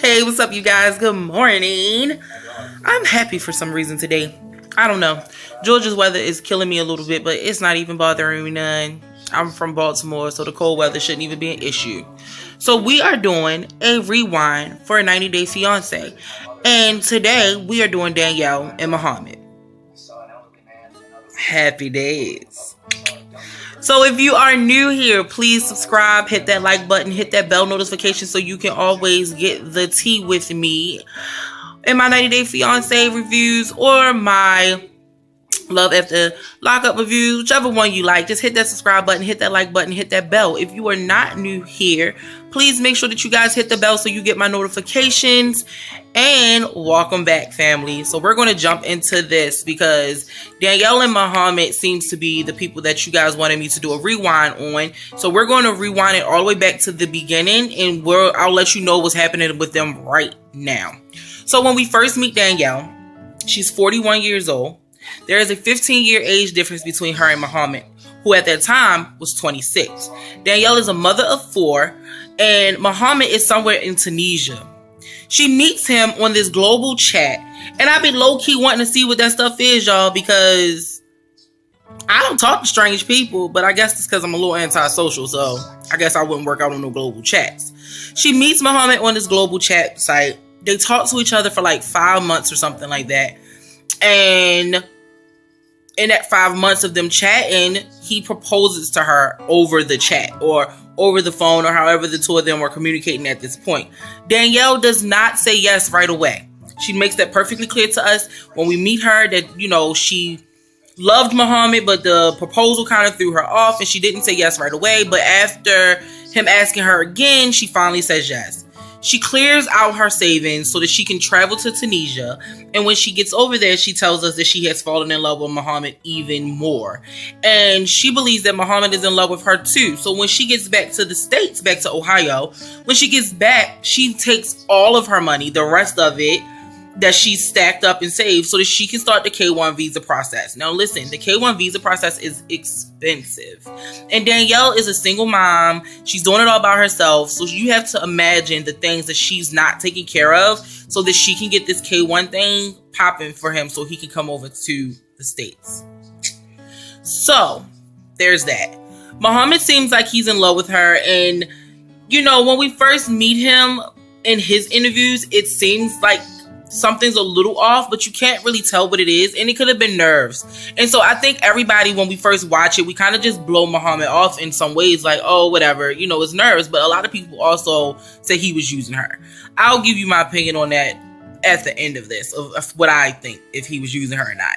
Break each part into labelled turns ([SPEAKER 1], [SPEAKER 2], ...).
[SPEAKER 1] Hey, what's up, you guys? Good morning. I'm happy for some reason today. I don't know. Georgia's weather is killing me a little bit, but it's not even bothering me none. I'm from Baltimore, so the cold weather shouldn't even be an issue. So we are doing a rewind for a 90-day fiancé. And today we are doing Danielle and Mohamed. Happy days. So if you are new here, please subscribe, hit that like button, hit that bell notification so you can always get the tea with me in my 90-day fiancé reviews or my love after lockup reviews, whichever one you like. Just hit that subscribe button, hit that like button, hit that bell. If you are not new here, please make sure that you guys hit the bell so you get my notifications. And welcome back, family. So we're going to jump into this because Danielle and Mohamed seems to be the people that you guys wanted me to do a rewind on. So we're going to rewind it all the way back to the beginning, and I'll let you know what's happening with them right now. So when we first meet Danielle, she's 41 years old. There is a 15-year age difference between her and Mohamed, who at that time was 26. Danielle is a mother of 4, and Mohamed is somewhere in Tunisia. She meets him on this global chat, and I be low-key wanting to see what that stuff is, y'all, because I don't talk to strange people, but I guess it's because I'm a little antisocial, so I guess I wouldn't work out on no global chats. She meets Mohamed on this global chat site. They talk to each other for like 5 months or something like that, and in that 5 months of them chatting, he proposes to her over the chat or over the phone or however the two of them were communicating at this point. Danielle does not say yes right away. She makes that perfectly clear to us when we meet her that, you know, she loved Mohamed, but the proposal kind of threw her off and she didn't say yes right away. But after him asking her again, she finally says yes. She clears out her savings so that she can travel to Tunisia. And when she gets over there, she tells us that she has fallen in love with Mohamed even more. And she believes that Mohamed is in love with her too. So when she gets back to the States, back to Ohio, when she gets back, she takes all of her money, the rest of it, that she's stacked up and saved so that she can start the K1 visa process. Now listen, the K1 visa process is expensive. And Danielle is a single mom. She's doing it all by herself. So you have to imagine the things that she's not taking care of so that she can get this K1 thing popping for him so he can come over to the States. So there's that. Mohamed seems like he's in love with her. And, you know, when we first meet him in his interviews, it seems like something's a little off, but you can't really tell what it is, and it could have been nerves. And so I think everybody, when we first watch it, we kind of just blow Mohamed off in some ways, like, oh, whatever, you know, it's nerves. But a lot of people also say he was using her. I'll give you my opinion on that at the end of this, of what I think, if he was using her or not.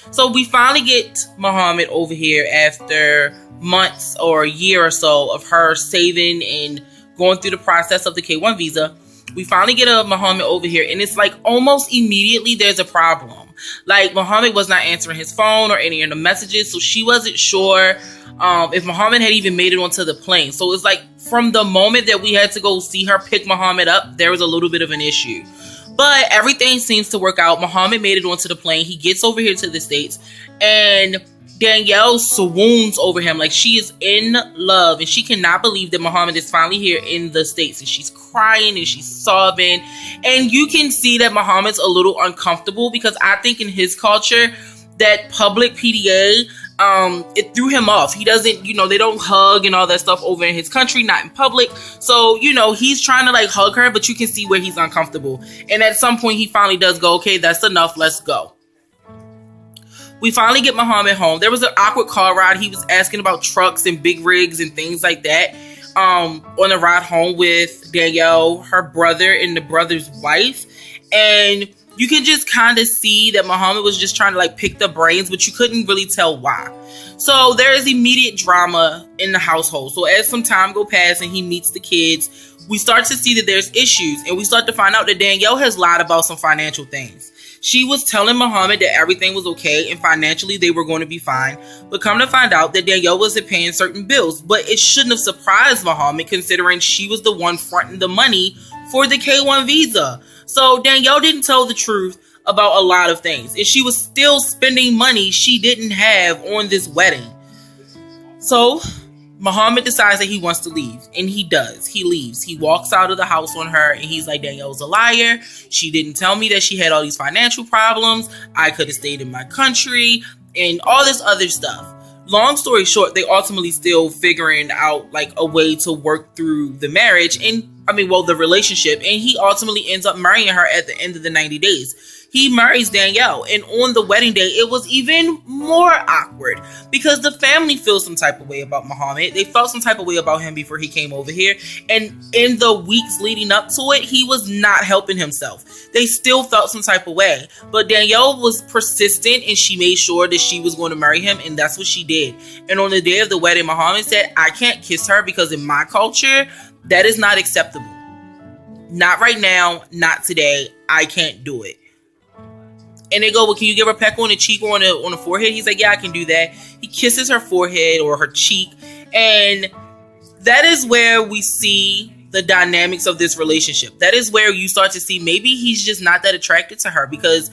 [SPEAKER 1] So we finally get Mohamed over here after months or a year or so of her saving and going through the process of the K1 visa. We finally get a Mohamed over here, and it's like almost immediately there's a problem. Like, Mohamed was not answering his phone or any of the messages, so she wasn't sure if Mohamed had even made it onto the plane. So it's like from the moment that we had to go see her pick Mohamed up, there was a little bit of an issue. But everything seems to work out. Mohamed made it onto the plane. He gets over here to the States, and Danielle swoons over him like she is in love, and she cannot believe that Mohamed is finally here in the States, and she's crying and she's sobbing, and you can see that Mohamed's a little uncomfortable because I think in his culture that public PDA it threw him off. He doesn't, you know, they don't hug and all that stuff over in his country, not in public. So, you know, he's trying to like hug her, but you can see where he's uncomfortable, and at some point he finally does go, okay, that's enough, let's go. We finally get Mohamed home. There was an awkward car ride. He was asking about trucks and big rigs and things like that on the ride home with Danielle, her brother, and the brother's wife. And you can just kind of see that Mohamed was just trying to like pick the brains, but you couldn't really tell why. So there is immediate drama in the household. So as some time go past and he meets the kids, we start to see that there's issues, and we start to find out that Danielle has lied about some financial things. She was telling Mohamed that everything was okay and financially they were going to be fine. But come to find out that Danielle wasn't paying certain bills. But it shouldn't have surprised Mohamed considering she was the one fronting the money for the K1 visa. So Danielle didn't tell the truth about a lot of things. And she was still spending money she didn't have on this wedding. So Mohamed decides that he wants to leave, and he does. He leaves. He walks out of the house on her, and he's like, Danielle's a liar. She didn't tell me that she had all these financial problems. I could have stayed in my country, and all this other stuff. Long story short, they ultimately still figuring out like a way to work through the marriage, and the relationship, and he ultimately ends up marrying her at the end of the 90 days. He marries Danielle, and on the wedding day, it was even more awkward because the family feels some type of way about Mohamed. They felt some type of way about him before he came over here, and in the weeks leading up to it, he was not helping himself. They still felt some type of way, but Danielle was persistent, and she made sure that she was going to marry him, and that's what she did. And on the day of the wedding, Mohamed said, I can't kiss her because in my culture, that is not acceptable. Not right now, not today. I can't do it. And they go, well, can you give her a peck on the cheek or on the forehead? He's like, yeah, I can do that. He kisses her forehead or her cheek. And that is where we see the dynamics of this relationship. That is where you start to see maybe he's just not that attracted to her, because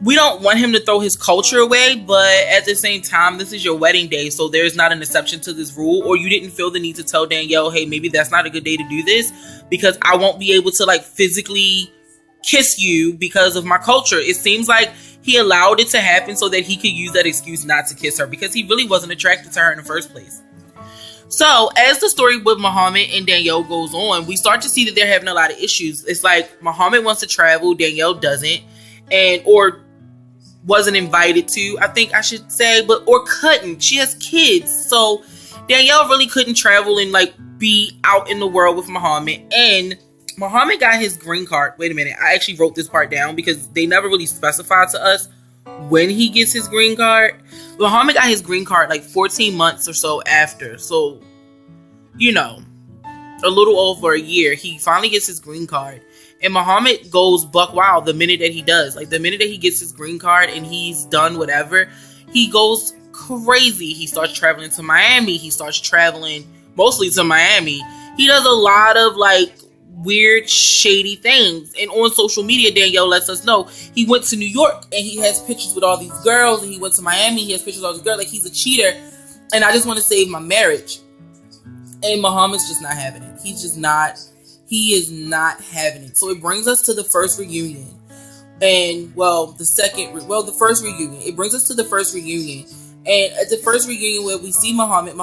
[SPEAKER 1] we don't want him to throw his culture away. But at the same time, this is your wedding day. So there's not an exception to this rule, or you didn't feel the need to tell Danielle, hey, maybe that's not a good day to do this because I won't be able to like physically kiss you because of my culture. It seems like he allowed it to happen so that he could use that excuse not to kiss her because he really wasn't attracted to her in the first place. So as the story with Mohamed and Danielle goes on, we start to see that they're having a lot of issues. It's like Mohamed wants to travel, Danielle doesn't, or wasn't invited to, I think I should say, or couldn't. She has kids, so Danielle really couldn't travel and like be out in the world with Mohamed. And Mohamed got his green card. Wait a minute. I actually wrote this part down because they never really specified to us when he gets his green card. Mohamed got his green card like 14 months or so after. So, a little over a year. He finally gets his green card. And Mohamed goes buck wild the minute that he does. Like the minute that he gets his green card and he's done whatever, he goes crazy. He starts traveling to Miami. He starts traveling mostly to Miami. He does a lot of like weird, shady things. And on social media, Danielle lets us know he went to New York and he has pictures with all these girls, and he went to Miami, he has pictures with all these girls. Like, he's a cheater, and I just want to save my marriage. And Mohamed's just not having it. He is not having it. So it brings us to the first reunion. And the first reunion. It brings us to the first reunion. And at the first reunion where we see Mohamed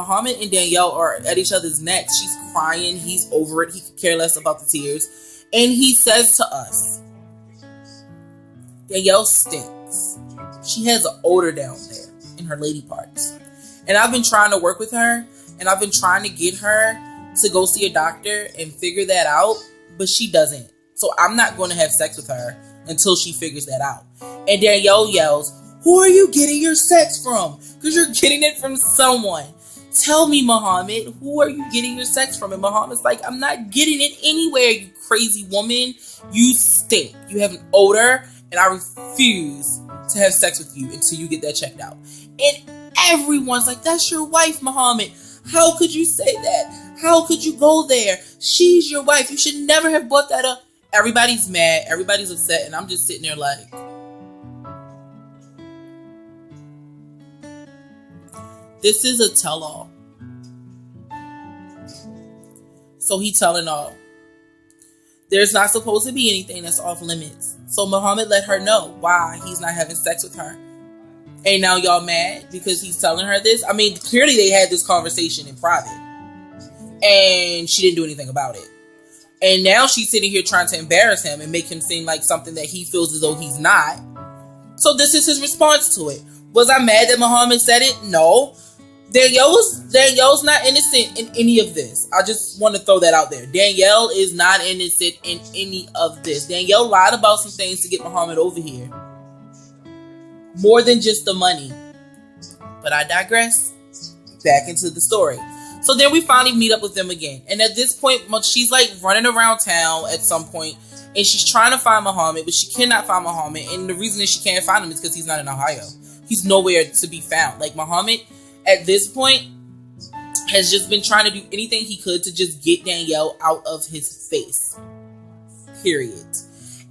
[SPEAKER 1] and Danielle are at each other's necks. She's crying. He's over it. He could care less about the tears. And he says to us, Danielle stinks. She has an odor down there in her lady parts. And I've been trying to work with her. And I've been trying to get her to go see a doctor and figure that out. But she doesn't. So I'm not going to have sex with her until she figures that out. And Danielle yells, who are you getting your sex from? Because you're getting it from someone. Tell me, Mohamed, who are you getting your sex from? And Mohamed's like, I'm not getting it anywhere, you crazy woman. You stink. You have an odor, and I refuse to have sex with you until you get that checked out. And everyone's like, that's your wife, Mohamed. How could you say that? How could you go there? She's your wife. You should never have brought that up. Everybody's mad. Everybody's upset. And I'm just sitting there like, this is a tell-all. So he telling all. There's not supposed to be anything that's off limits. So Mohamed let her know why he's not having sex with her. And now y'all mad because he's telling her this? I mean, clearly they had this conversation in private. And she didn't do anything about it. And now she's sitting here trying to embarrass him and make him seem like something that he feels as though he's not. So this is his response to it. Was I mad that Mohamed said it? No. Danielle's not innocent in any of this. I just want to throw that out there. Danielle is not innocent in any of this. Danielle lied about some things to get Mohamed over here. More than just the money. But I digress. Back into the story. So then we finally meet up with them again. And at this point, she's like running around town at some point. And she's trying to find Mohamed, but she cannot find Mohamed. And the reason that she can't find him is because he's not in Ohio. He's nowhere to be found. Like, Mohamed, at this point, has just been trying to do anything he could to just get Danielle out of his face. Period.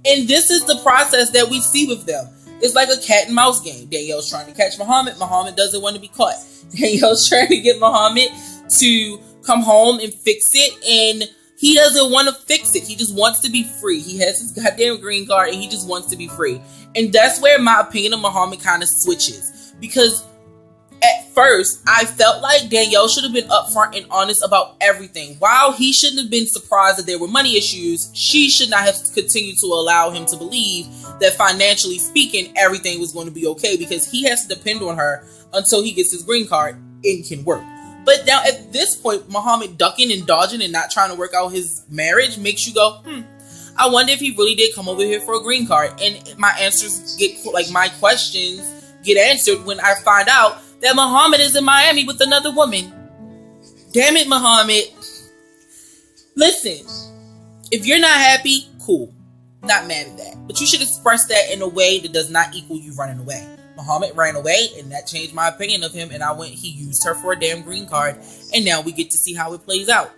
[SPEAKER 1] And this is the process that we see with them. It's like a cat and mouse game. Danielle's trying to catch Mohamed. Mohamed doesn't want to be caught. Danielle's trying to get Mohamed to come home and fix it, and he doesn't want to fix it. He just wants to be free. He has his goddamn green card and he just wants to be free. And that's where my opinion of Mohamed kind of switches. Because at first, I felt like Danielle should have been upfront and honest about everything. While he shouldn't have been surprised that there were money issues, she should not have continued to allow him to believe that financially speaking, everything was going to be okay, because he has to depend on her until he gets his green card and can work. But now at this point, Mohamed ducking and dodging and not trying to work out his marriage makes you go, I wonder if he really did come over here for a green card. And my answers get, like, my questions get answered when I find out that Mohamed is in Miami with another woman. Damn it, Mohamed. Listen, if you're not happy, cool. Not mad at that. But you should express that in a way that does not equal you running away. Mohamed ran away, and that changed my opinion of him, and he used her for a damn green card, and now we get to see how it plays out.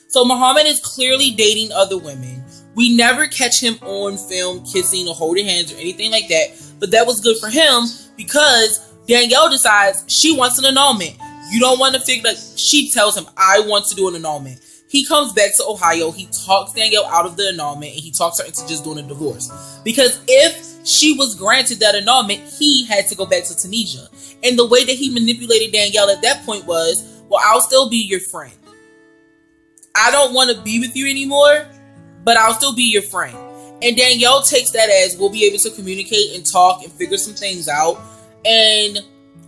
[SPEAKER 1] So Mohamed is clearly dating other women. We never catch him on film kissing or holding hands or anything like that, but that was good for him because Danielle decides she wants an annulment. You don't want to figure, like, she tells him, I want to do an annulment. He comes back to Ohio, he talks Danielle out of the annulment, and he talks her into just doing a divorce. Because if she was granted that annulment, he had to go back to Tunisia. And the way that he manipulated Danielle at that point was, well, I'll still be your friend. I don't want to be with you anymore, but I'll still be your friend. And Danielle takes that as, we'll be able to communicate and talk and figure some things out. And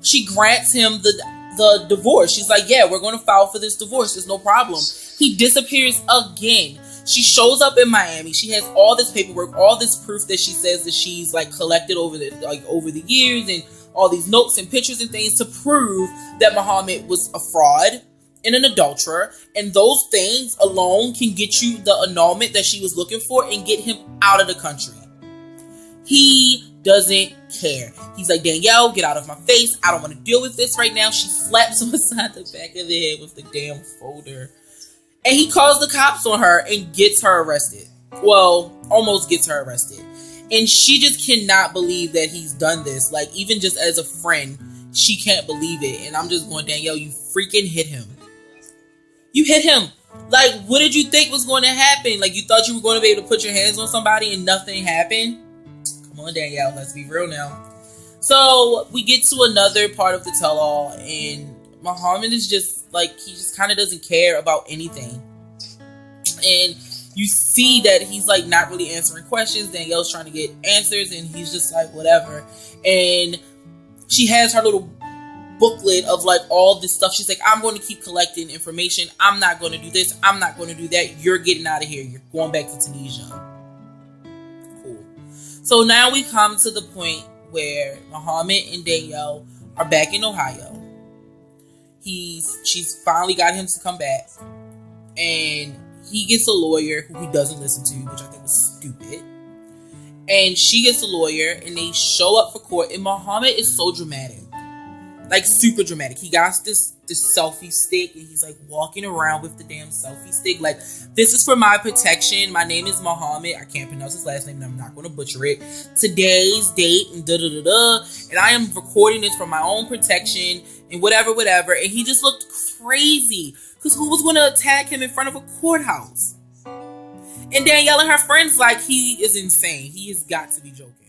[SPEAKER 1] she grants him the divorce. She's like, yeah, we're going to file for this divorce. There's no problem. He disappears again. She shows up in Miami. She has all this paperwork, all this proof that she says that she's like collected over the years, and all these notes and pictures and things to prove that Mohamed was a fraud and an adulterer. And those things alone can get you the annulment that she was looking for and get him out of the country. He doesn't care. He's like, Danielle, get out of my face. I don't want to deal with this right now. She slaps him aside the back of the head with the damn folder. And he calls the cops on her and gets her arrested. Well, almost gets her arrested. And she just cannot believe that he's done this. Like, even just as a friend, she can't believe it. And I'm just going, Danielle, you freaking hit him. You hit him. Like, what did you think was going to happen? Like, you thought you were going to be able to put your hands on somebody and nothing happened? Come on, Danielle, let's be real now. So we get to another part of the tell-all, and Mohamed is just like, he just kind of doesn't care about anything. And you see that he's like not really answering questions. Danielle's trying to get answers, and he's just like, whatever. And she has her little booklet of like all this stuff. She's like, I'm going to keep collecting information. I'm not going to do this. I'm not going to do that. You're getting out of here. You're going back to Tunisia. Cool. So now we come to the point where Mohamed and Danielle are back in Ohio. She's finally got him to come back, and he gets a lawyer who he doesn't listen to, which I think was stupid. And she gets a lawyer, and they show up for court, and Mohamed is so dramatic. Like, super dramatic. He got this selfie stick, and he's like walking around with the damn selfie stick. Like, this is for my protection. My name is Mohamed. I can't pronounce his last name, and I'm not going to butcher it. Today's date, and da-da-da-da. And I am recording this for my own protection, and whatever. And he just looked crazy. Because who was going to attack him in front of a courthouse? And Danielle and her friends like, he is insane. He has got to be joking.